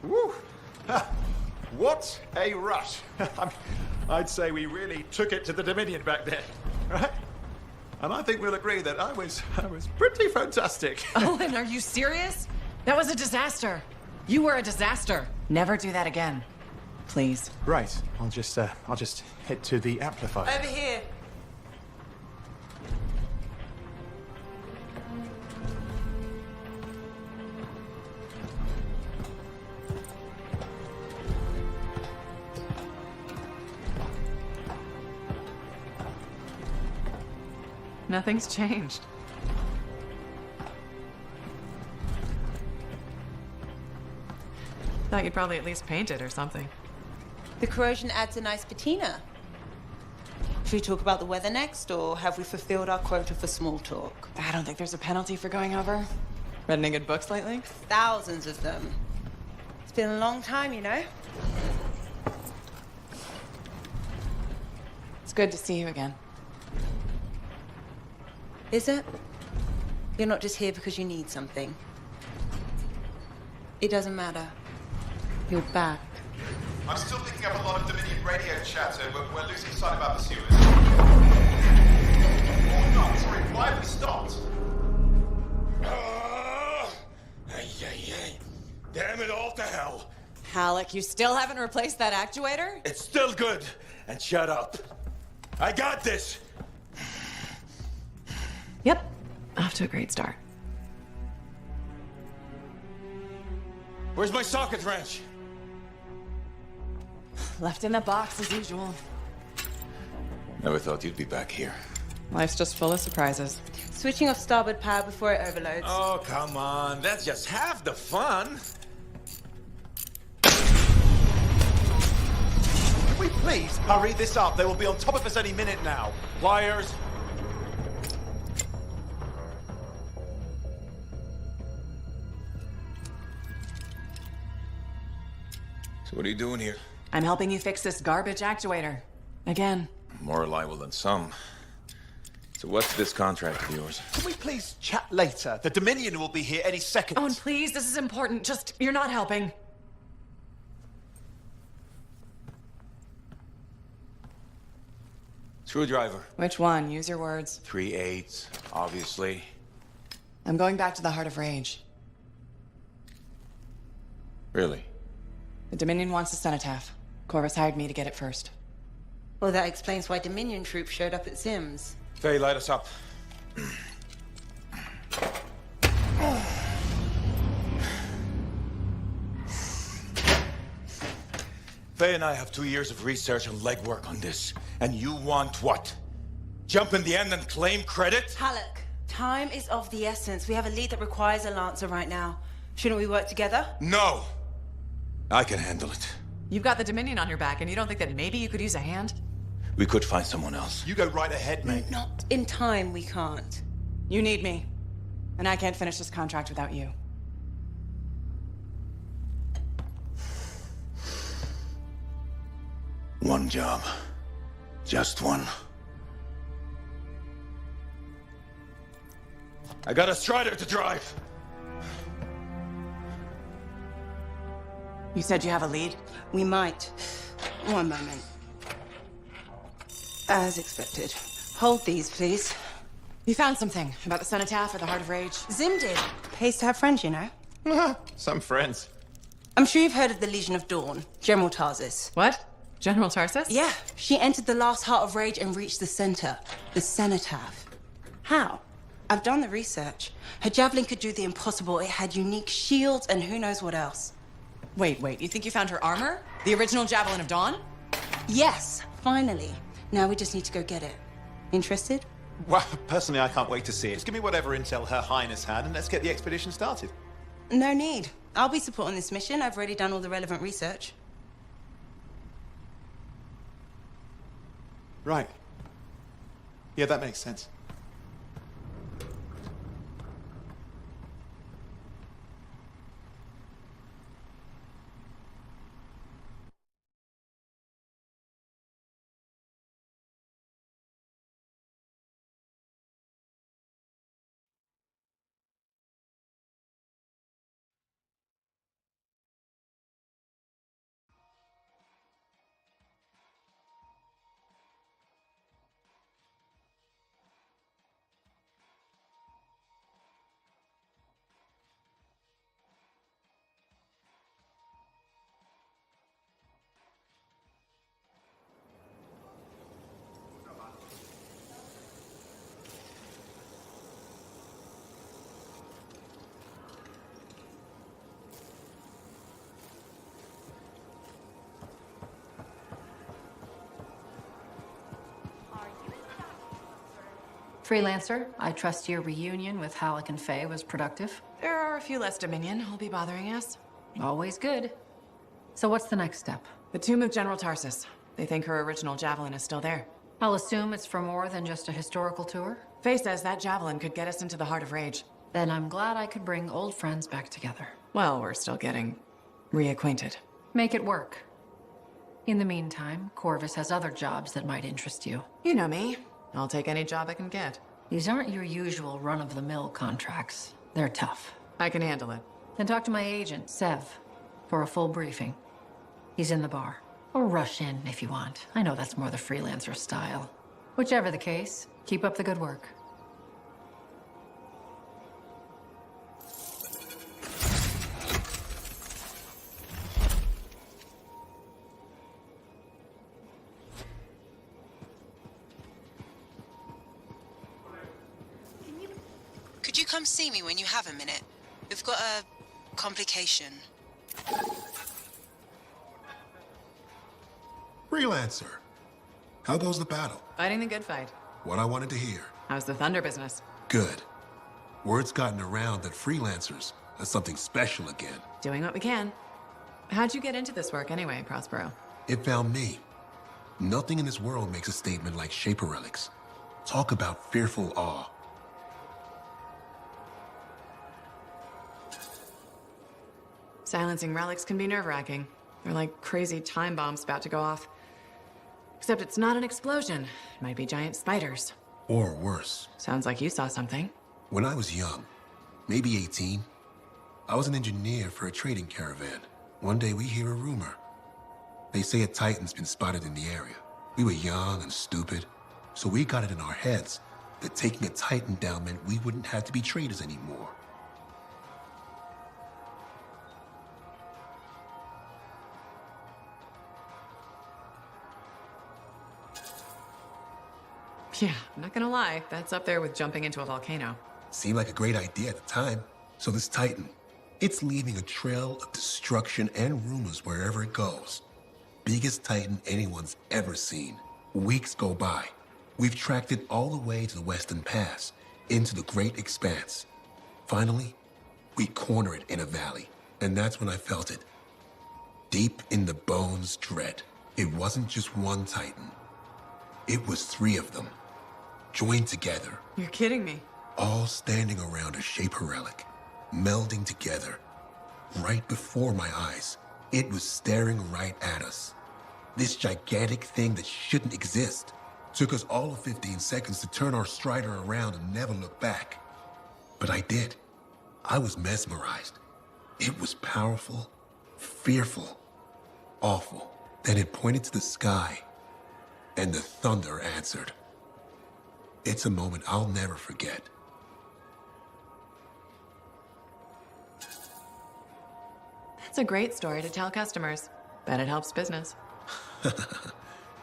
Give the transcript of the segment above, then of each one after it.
Woo! Ha! What a rush! I'd say we really took it to the Dominion back then, right? And I think we'll agree that I was pretty fantastic. Oh, and are you serious? That was a disaster. You were a disaster. Never do that again. Please. Right. I'll just head to the amplifier. Over here. Nothing's changed. Thought you'd probably at least paint it or something. The corrosion adds a nice patina. Should we talk about the weather next, or have we fulfilled our quota for small talk? I don't think there's a penalty for going over. Read any good books lately? Thousands of them. It's been a long time, you know? It's good to see you again. Is it? You're not just here because you need something. It doesn't matter. You're back. I'm still picking up a lot of Dominion radio chatter, but we're losing sight of our pursuers. Oh, no, sorry, why have we stopped? Damn it all to hell. Halleck, you still haven't replaced that actuator? It's still good. And shut up. I got this. Yep. Off to a great start. Where's my socket wrench? Left in the box as usual. Never thought you'd be back here. Life's just full of surprises. Switching off starboard power before it overloads. Oh, come on. That's just half the fun. Can we please hurry this up? They will be on top of us any minute now. Pliers. So what are you doing here? I'm helping you fix this garbage actuator. Again. More reliable than some. So what's this contract of yours? Can we please chat later? The Dominion will be here any second. Owen, please, this is important. Just, you're not helping. Screwdriver. Which one? Use your words. 3/8, obviously. I'm going back to the Heart of Rage. Really? The Dominion wants the cenotaph. Corvus hired me to get it first. Well, that explains why Dominion troops showed up at Sims. Faye, light us up. Faye and I have 2 years of research and legwork on this. And you want what? Jump in the end and claim credit? Halleck, time is of the essence. We have a lead that requires a Lancer right now. Shouldn't we work together? No! I can handle it. You've got the Dominion on your back, and you don't think that maybe you could use a hand? We could find someone else. You go right ahead, mate. Not in time, we can't. You need me. And I can't finish this contract without you. One job. Just one. I got a Strider to drive. You said you have a lead? We might. One moment. As expected. Hold these, please. You found something about the cenotaph or the Heart of Rage? Zim did. Pays to have friends, you know. Some friends. I'm sure you've heard of the Legion of Dawn, General Tarsis. What? General Tarsus? Yeah, she entered the last Heart of Rage and reached the center, the cenotaph. How? I've done the research. Her javelin could do the impossible. It had unique shields and who knows what else. Wait, you think you found her armor? The original Javelin of Dawn? Yes, finally. Now we just need to go get it. Interested? Well, personally, I can't wait to see it. Just give me whatever intel Her Highness had, and let's get the expedition started. No need. I'll be supporting this mission. I've already done all the relevant research. Right. Yeah, that makes sense. Freelancer, I trust your reunion with Halleck and Faye was productive. There are a few less Dominion who'll be bothering us. Always good. So what's the next step? The tomb of General Tarsus. They think her original javelin is still there. I'll assume it's for more than just a historical tour. Faye says that javelin could get us into the heart of Rage. Then I'm glad I could bring old friends back together. Well, we're still getting reacquainted. Make it work. In the meantime, Corvus has other jobs that might interest you. You know me. I'll take any job I can get. These aren't your usual run-of-the-mill contracts. They're tough. I can handle it. Then talk to my agent, Sev, for a full briefing. He's in the bar. Or rush in if you want. I know that's more the freelancer style. Whichever the case, keep up the good work. Could you come see me when you have a minute? We've got a complication. Freelancer. How goes the battle? Fighting the good fight. What I wanted to hear. How's the Thunder business? Good. Word's gotten around that freelancers are something special again. Doing what we can. How'd you get into this work anyway, Prospero? It found me. Nothing in this world makes a statement like Shaper relics. Talk about fearful awe. Silencing relics can be nerve-wracking. They're like crazy time bombs about to go off. Except it's not an explosion. It might be giant spiders. Or worse. Sounds like you saw something. When I was young, maybe 18, I was an engineer for a trading caravan. One day we hear a rumor. They say a Titan's been spotted in the area. We were young and stupid, so we got it in our heads that taking a Titan down meant we wouldn't have to be traders anymore. Yeah, I'm not gonna lie. That's up there with jumping into a volcano. Seemed like a great idea at the time. So this Titan, it's leaving a trail of destruction and rumors wherever it goes. Biggest Titan anyone's ever seen. Weeks go by. We've tracked it all the way to the Western Pass, into the Great Expanse. Finally, we corner it in a valley, and that's when I felt it. Deep in the bones dread. It wasn't just one Titan. It was 3 of them, joined together, You're kidding me. all standing around a Shaper relic, melding together. Right before my eyes, it was staring right at us. This gigantic thing that shouldn't exist. Took us all of 15 seconds to turn our Strider around and never look back. But I did. I was mesmerized. It was powerful, fearful, awful. Then it pointed to the sky, and the thunder answered. It's a moment I'll never forget. That's a great story to tell customers. Bet it helps business.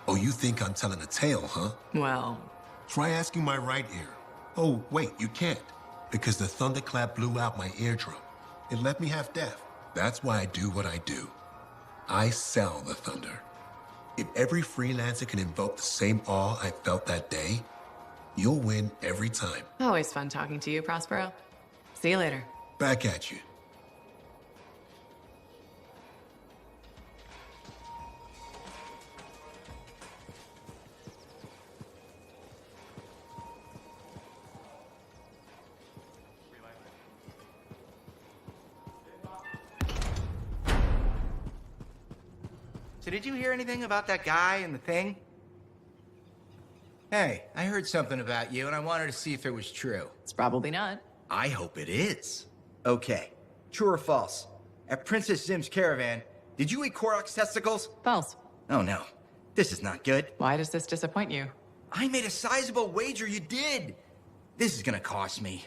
Oh, you think I'm telling a tale, huh? Well, Try asking my right ear. Oh, wait, you can't. Because the thunderclap blew out my eardrum. It left me half deaf. That's why I do what I do. I sell the thunder. If every freelancer can invoke the same awe I felt that day, you'll win every time. always fun talking to you, Prospero. See you later. Back at you. So did you hear anything about that guy and the thing? Hey, I heard something about you and I wanted to see if it was true. It's probably not. I hope it is. Okay, true or false? At Princess Zim's caravan, did you eat Korok's testicles? False. Oh no, this is not good. Why does this disappoint you? I made a sizable wager you did. This is gonna cost me.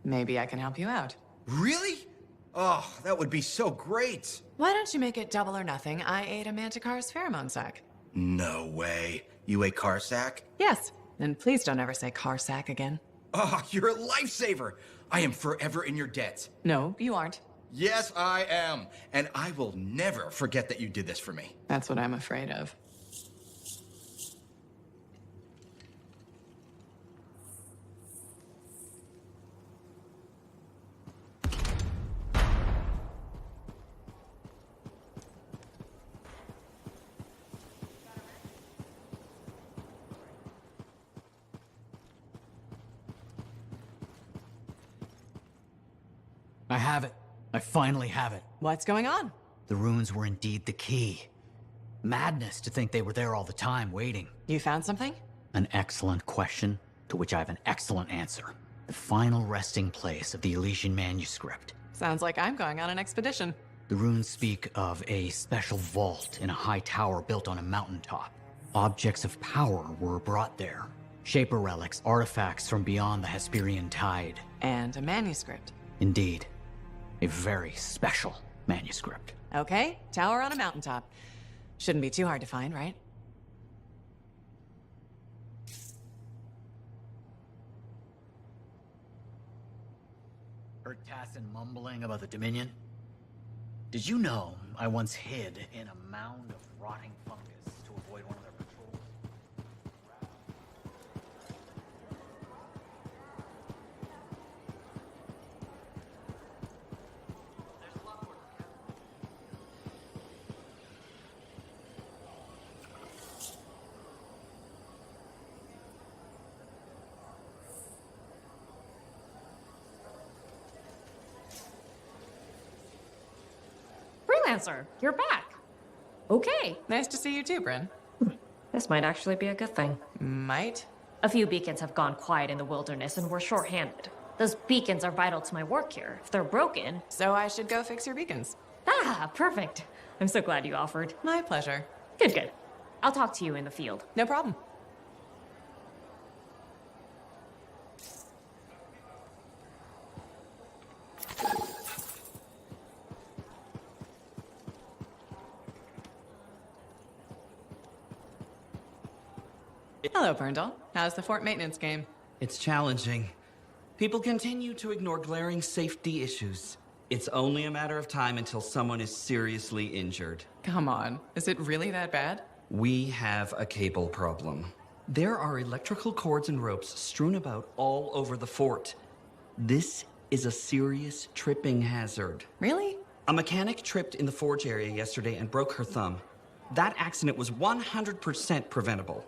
Maybe I can help you out. Really? Oh, that would be so great. Why don't you make it double or nothing? I ate a Manticore's pheromone sac. No way. You ate Karsak? Yes. And please don't ever say car sack again. Oh, you're a lifesaver. I am forever in your debt. No, you aren't. Yes, I am. And I will never forget that you did this for me. That's what I'm afraid of. I have it. I finally have it. What's going on? The runes were indeed the key. Madness to think they were there all the time, waiting. You found something? An excellent question, to which I have an excellent answer. The final resting place of the Elysian manuscript. Sounds like I'm going on an expedition. The runes speak of a special vault in a high tower built on a mountaintop. Objects of power were brought there. Shaper relics, artifacts from beyond the Hesperian tide. And a manuscript. Indeed. A very special manuscript. Okay, tower on a mountaintop. Shouldn't be too hard to find, right? Heard Tassin mumbling about the Dominion? Did you know I once hid in a mound of rotting fungus to avoid one of their patrols? Freelancer, you're back. Okay. Nice to see you too, Bryn. This might actually be a good thing. Might? A few beacons have gone quiet in the wilderness and we're short-handed. Those beacons are vital to my work here. If they're broken... So I should go fix your beacons. Ah, perfect. I'm so glad you offered. My pleasure. Good, good. I'll talk to you in the field. No problem. Hello, Berndal. How's the fort maintenance game? It's challenging. People continue to ignore glaring safety issues. It's only a matter of time until someone is seriously injured. Come on. Is it really that bad? We have a cable problem. There are electrical cords and ropes strewn about all over the fort. This is a serious tripping hazard. Really? A mechanic tripped in the forge area yesterday and broke her thumb. That accident was 100% preventable.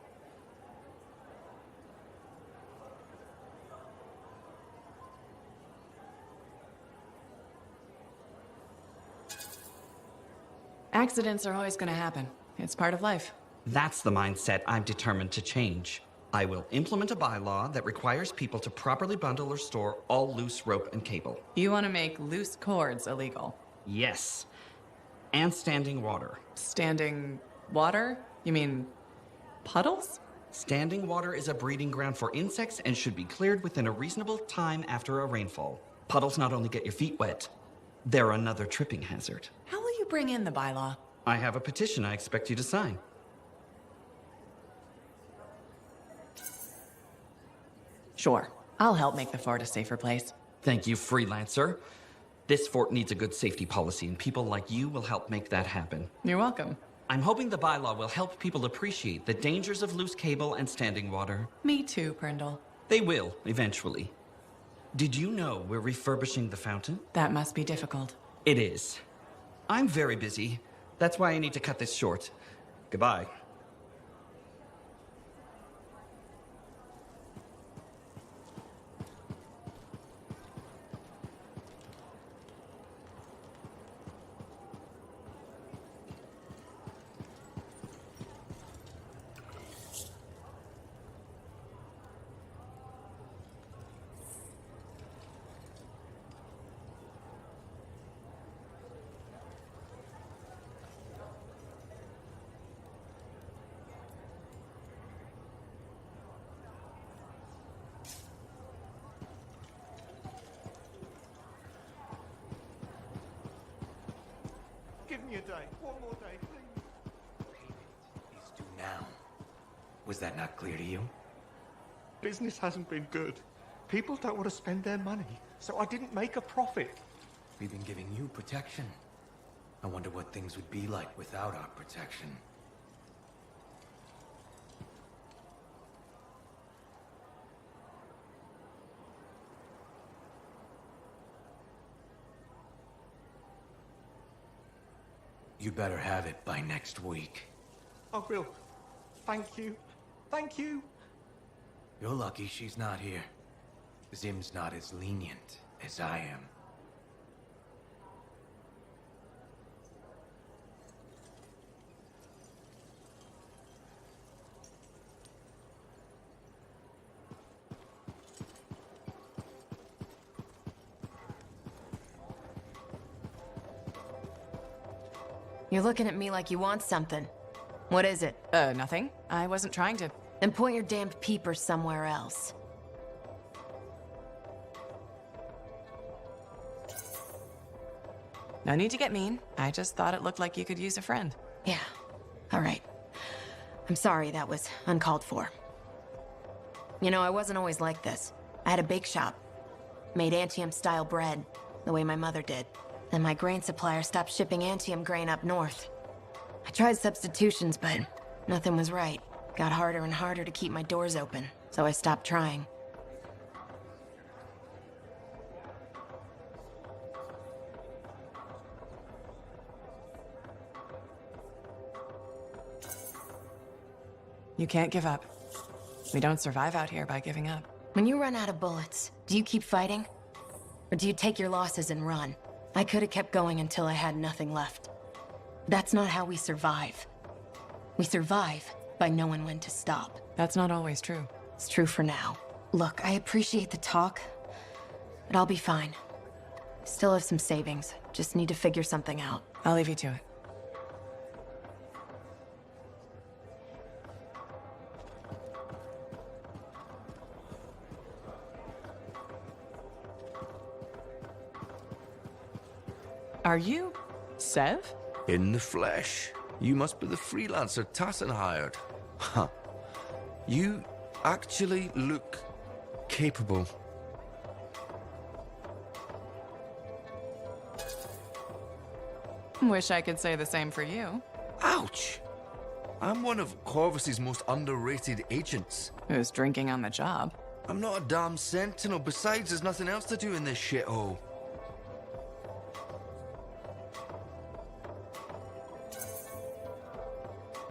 Accidents are always going to happen. It's part of life. That's the mindset I'm determined to change. I will implement a bylaw that requires people to properly bundle or store all loose rope and cable. You want to make loose cords illegal? Yes. And standing water. Standing water? You mean puddles? Standing water is a breeding ground for insects and should be cleared within a reasonable time after a rainfall. Puddles not only get your feet wet, they're another tripping hazard. How will you bring in the bylaw? I have a petition I expect you to sign. Sure. I'll help make the fort a safer place. Thank you, freelancer. This fort needs a good safety policy, and people like you will help make that happen. You're welcome. I'm hoping the bylaw will help people appreciate the dangers of loose cable and standing water. Me too, Brindle. They will, eventually. Did you know we're refurbishing the fountain? That must be difficult. It is. I'm very busy. That's why I need to cut this short. Goodbye. Give me a day. One more day, please. Payment is due now. Was that not clear to you? Business hasn't been good. People don't want to spend their money, so I didn't make a profit. We've been giving you protection. I wonder what things would be like without our protection. You better have it by next week. I will. Thank you. Thank you. You're lucky she's not here. Zim's not as lenient as I am. You're looking at me like you want something. What is it? Nothing. I wasn't trying to... Then point your damned peepers somewhere else. No need to get mean. I just thought it looked like you could use a friend. Yeah. All right. I'm sorry that was uncalled for. You know, I wasn't always like this. I had a bake shop. Made Anthem-style bread, the way my mother did. Then my grain supplier stopped shipping Anthem grain up north. I tried substitutions, but nothing was right. Got harder and harder to keep my doors open, so I stopped trying. You can't give up. We don't survive out here by giving up. When you run out of bullets, do you keep fighting? Or do you take your losses and run? I could have kept going until I had nothing left. That's not how we survive. We survive by knowing when to stop. That's not always true. It's true for now. Look, I appreciate the talk, but I'll be fine. Still have some savings. Just need to figure something out. I'll leave you to it. Are you Sev? In the flesh. You must be the freelancer Tassin hired. Huh. You actually look capable. Wish I could say the same for you. Ouch! I'm one of Corvus's most underrated agents. Who's drinking on the job? I'm not a damn sentinel. Besides, there's nothing else to do in this shithole.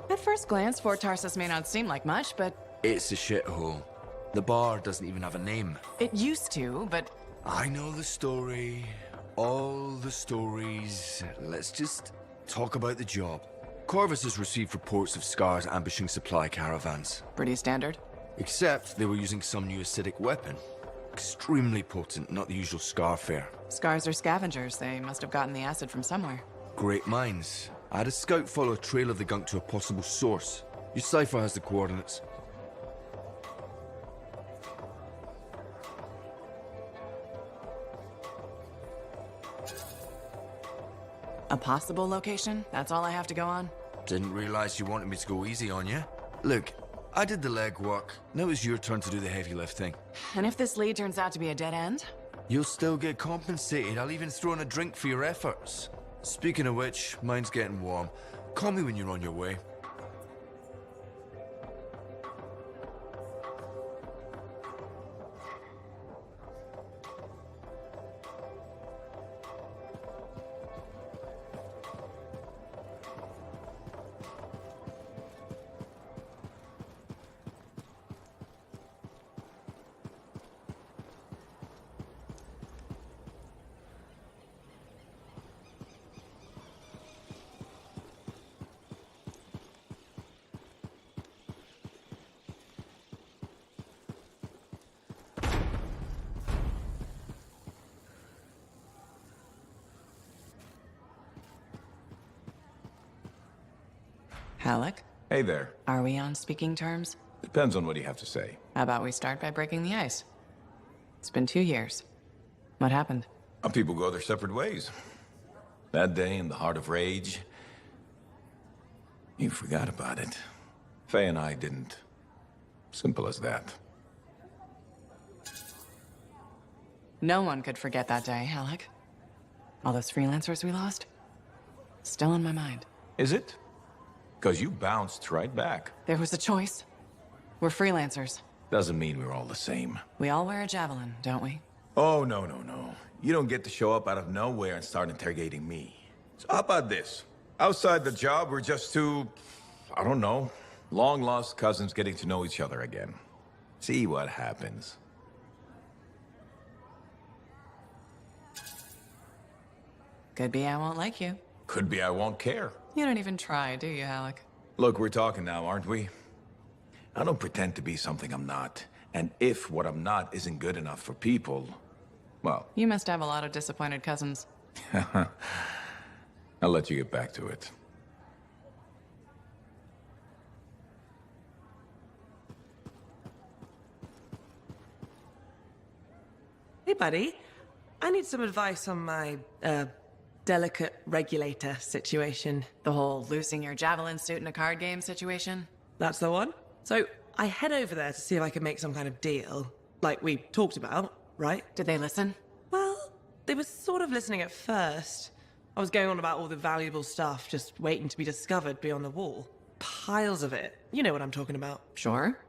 At first glance, Fort Tarsus may not seem like much, but... It's a shithole. The bar doesn't even have a name. It used to, but... I know the story. All the stories. Let's just talk about the job. Corvus has received reports of Scars ambushing supply caravans. Pretty standard. Except they were using some new acidic weapon. Extremely potent, not the usual Scar fare. Scars are scavengers. They must have gotten the acid from somewhere. Great minds. I had a scout follow a trail of the gunk to a possible source. Your cipher has the coordinates. A possible location? That's all I have to go on? Didn't realize you wanted me to go easy on you. Look, I did the legwork. Now it's your turn to do the heavy lifting. And if this lead turns out to be a dead end? You'll still get compensated. I'll even throw in a drink for your efforts. Speaking of which, mine's getting warm. Call me when you're on your way. Halleck? Hey there. Are we on speaking terms? Depends on what you have to say. How about we start by breaking the ice? It's been 2 years. What happened? People go their separate ways. That day in the heart of rage, you forgot about it. Faye and I didn't. Simple as that. No one could forget that day, Halleck. All those freelancers we lost? Still in my mind. Is it? Because you bounced right back. There was a choice. We're freelancers. Doesn't mean we're all the same. We all wear a javelin, don't we? Oh, no, no, no. You don't get to show up out of nowhere and start interrogating me. So how about this? Outside the job, we're just two, I don't know, long-lost cousins getting to know each other again. See what happens. Could be I won't like you. Could be I won't care. You don't even try, do you, Alec? Look, we're talking now, aren't we? I don't pretend to be something I'm not. And if what I'm not isn't good enough for people, well... You must have a lot of disappointed cousins. I'll let you get back to it. Hey, buddy. I need some advice on my, delicate regulator situation. The whole losing your javelin suit in a card game situation? That's the one. So, I head over there to see if I can make some kind of deal, like we talked about, right? Did they listen? Well, they were sort of listening at first. I was going on about all the valuable stuff, just waiting to be discovered beyond the wall. Piles of it. You know what I'm talking about. Sure.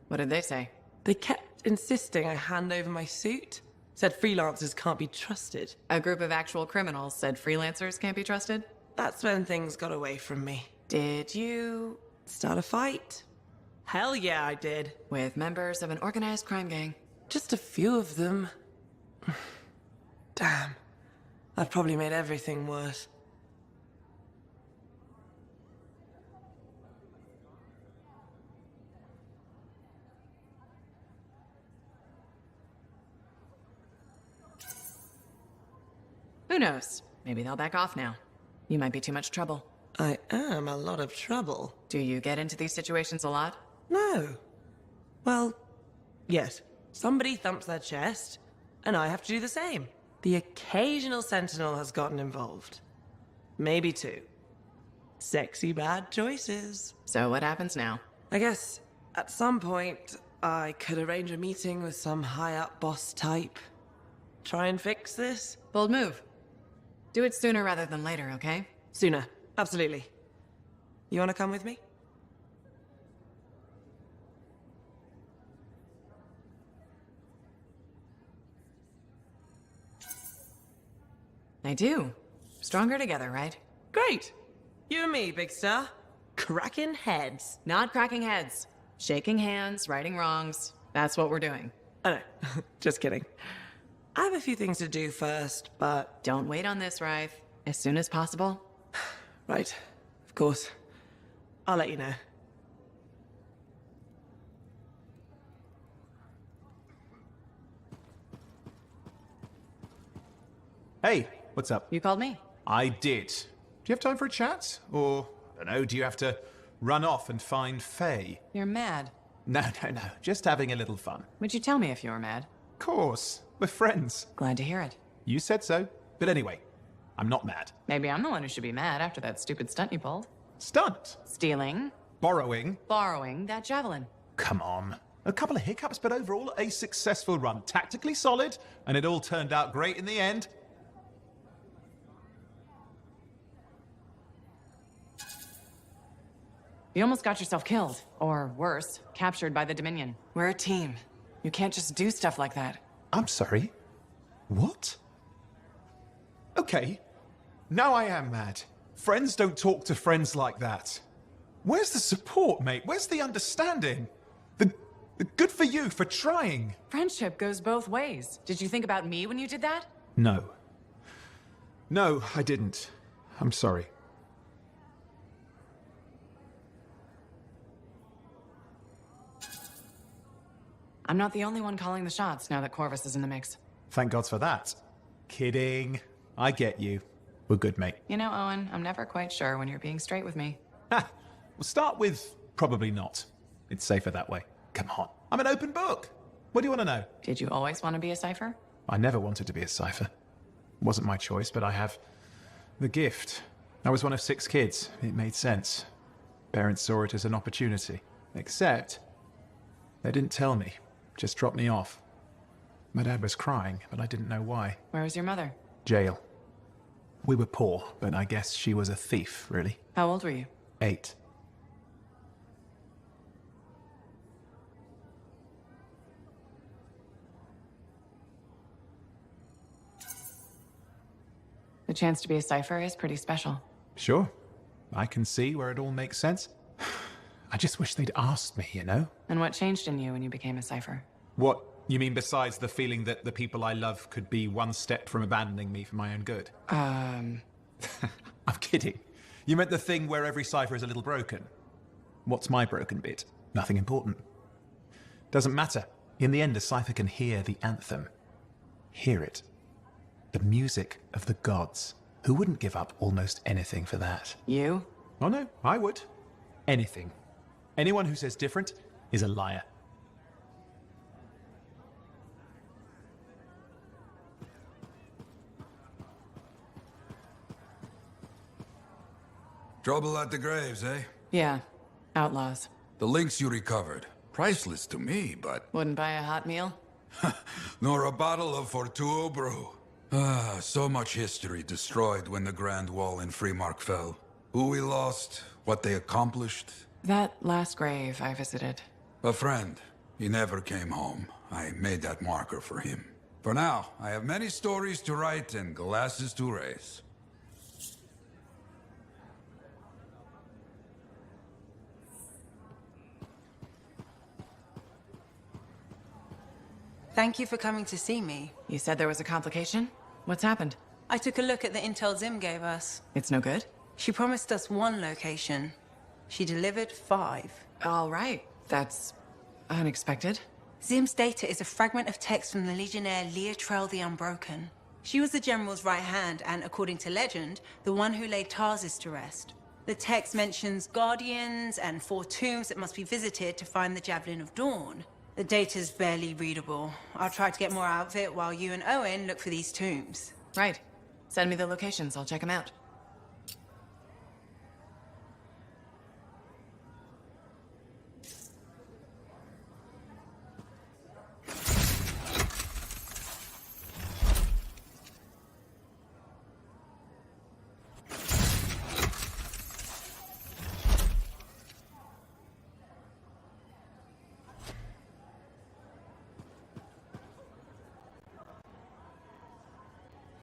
What did they say? They kept insisting I hand over my suit. Said freelancers can't be trusted. A group of actual criminals said freelancers can't be trusted? That's when things got away from me. Did you... start a fight? Hell yeah, I did. With members of an organized crime gang? Just a few of them. Damn. I've probably made everything worse. Who knows? Maybe they'll back off now. You might be too much trouble. I am a lot of trouble. Do you get into these situations a lot? No. Well, yes. Somebody thumps their chest, and I have to do the same. The occasional sentinel has gotten involved. Maybe two. Sexy bad choices. So what happens now? I guess at some point I could arrange a meeting with some high-up boss type. Try and fix this. Bold move. Do it sooner rather than later, okay? Sooner. Absolutely. You want to come with me? I do. Stronger together, right? Great. You and me, big star. Cracking heads. Not cracking heads. Shaking hands, righting wrongs. That's what we're doing. Oh no, just kidding. I have a few things to do first, but... Don't wait on this, Rife. As soon as possible. Right. Of course. I'll let you know. Hey, what's up? You called me? I did. Do you have time for a chat? Or, I don't know, do you have to run off and find Faye? You're mad. No, just having a little fun. Would you tell me if you were mad? Of course, we're friends. Glad to hear it. You said so. But anyway, I'm not mad. Maybe I'm the one who should be mad after that stupid stunt you pulled. Stunt? Stealing. Borrowing. Borrowing that javelin. Come on. A couple of hiccups, but overall a successful run. Tactically solid, and it all turned out great in the end. You almost got yourself killed. Or worse, captured by the Dominion. We're a team. You can't just do stuff like that. I'm sorry. What? Okay. Now I am mad. Friends don't talk to friends like that. Where's the support, mate? Where's the understanding? The good for you for trying. Friendship goes both ways. Did you think about me when you did that? No. No, I didn't. I'm sorry. I'm not the only one calling the shots now that Corvus is in the mix. Thank God for that. Kidding. I get you. We're good, mate. You know, Owen, I'm never quite sure when you're being straight with me. Ha! We'll start with probably not. It's safer that way. Come on. I'm an open book. What do you want to know? Did you always want to be a cipher? I never wanted to be a cipher. It wasn't my choice, but I have the gift. I was one of 6 kids. It made sense. Parents saw it as an opportunity. Except, they didn't tell me. Just dropped me off. My dad was crying, but I didn't know why. Where was your mother? Jail. We were poor, but I guess she was a thief, really. How old were you? 8. The chance to be a cipher is pretty special. Sure. I can see where it all makes sense. I just wish they'd asked me, you know? And what changed in you when you became a cipher? What? You mean besides the feeling that the people I love could be one step from abandoning me for my own good? I'm kidding. You meant the thing where every cipher is a little broken. What's my broken bit? Nothing important. Doesn't matter. In the end, a cipher can hear the anthem. Hear it. The music of the gods. Who wouldn't give up almost anything for that? You? Oh no, I would. Anything. Anyone who says different is a liar. Trouble at the graves, eh? Yeah. Outlaws. The links you recovered. Priceless to me, but... Wouldn't buy a hot meal? Nor a bottle of Fortuo brew. Ah, so much history destroyed when the Grand Wall in Freemark fell. Who we lost, what they accomplished. That last grave I visited. A friend. He never came home. I made that marker for him. For now, I have many stories to write and glasses to raise. Thank you for coming to see me. You said there was a complication? What's happened? I took a look at the intel Zim gave us. It's no good? She promised us 1 location. She delivered 5. All right. That's unexpected. Zim's data is a fragment of text from the Legionnaire Leotrel the Unbroken. She was the General's right hand and, according to legend, the one who laid Tarsus to rest. The text mentions guardians and 4 tombs that must be visited to find the Javelin of Dawn. The data's barely readable. I'll try to get more out of it while you and Owen look for these tombs. Right. Send me the locations. I'll check them out.